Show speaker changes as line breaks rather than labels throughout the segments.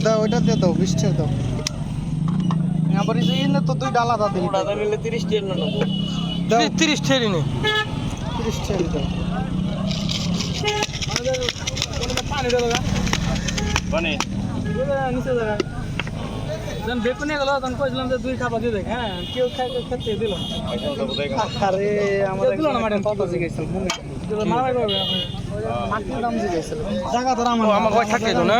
দাও ওইটা দিয়ে দাও 20 টাকা দাও আবার এই যে তো দুই ডালা দাও দিন
ওটা নিলে 30 টাকা না নেবো
30 টাকা নে 30 টাকা দাও পানি দাও
পানি
নিচে দাও যখন বেকুনে গেল তখন কইছিলাম যে দুই খাবার দিয়ে দেখ হ্যাঁ কেউ খেতে দিল আরে আমাদের দিল না মাটন কত জিগাইছিল মনে দিল না ভাই মাটন দাম জিগাইছিল জায়গা তো আমার কই থাকে তো না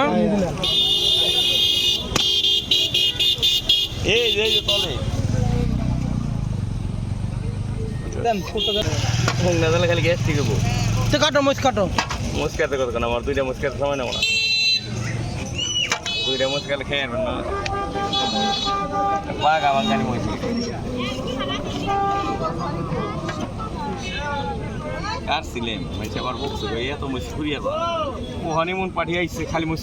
এই যে তলে
দেন ফটো দেন
হোং না দিলে খালি গ্যাস ঠিক হবো
তো কাটো মুছ কাটো
মুসকাতে কত কেন আমার দুইটা মুসকাতে সময় নেব না দুইটা মুসকালে খেয়ে নেবেন না পাক আমার গাড়ি মইছি কার ছিলেন মাইছে আবার বকছে ভাইয়া তো মুস ফুরিয়া ও হানিমুন পাঠিয়ে আইছে খালি মুস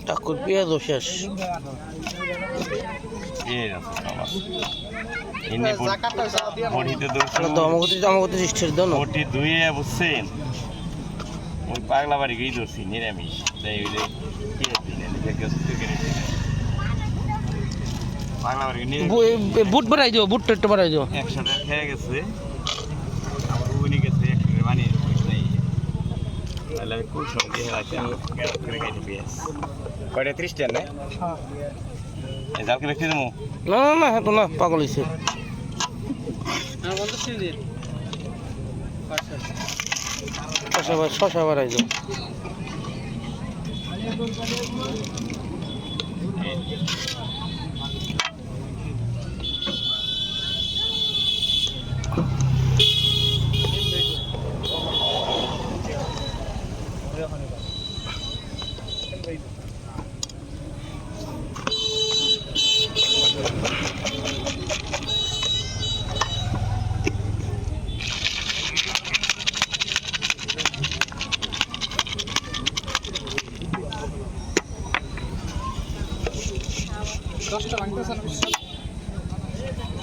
টাকুর পেঁয়াজ শেষ
বটি ধুয়ে বুঝছেন ওই পাগলা বাড়ি গিয়ে ধরছি নিরামিষ তাই ওই যে পাগলা বাড়ি
বুট বাড়াই দিও বুট একটু বাড়াই দিও
100 টাকা খেয়ে গেছে আমার উনি গেছে 100 টাকা বানিয়ে তাহলে খুব সঙ্গে করে খাইতে পেঁয়াজ কয়টা 30 টাকা না হ্যাঁ জাল করে খেয়ে দেবো
না না না তো না পাগল হয়েছে শশা বাড়াই দিও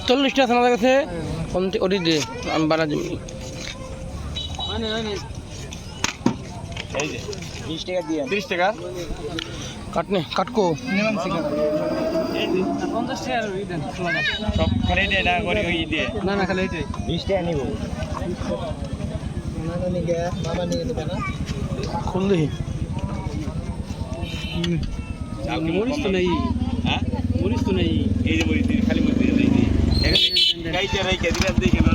চল্লিশ টাকা আমার কাছে ওটি দিয়ে আমি বাড়া জমি
এই যে 20 টাকা দিয়ে 30 টাকা
কাটনে কাটকো
সব খালি দিয়ে না করে ওই দিয়ে
না না খালি এইটাই
20 টাকা নিব
খুল দেখি মরিস তো নাই
হ্যাঁ
মরিস তো নাই
এই যে মরিস খালি মরিস দিয়ে গাইতে রাইকে দিলে দেখে না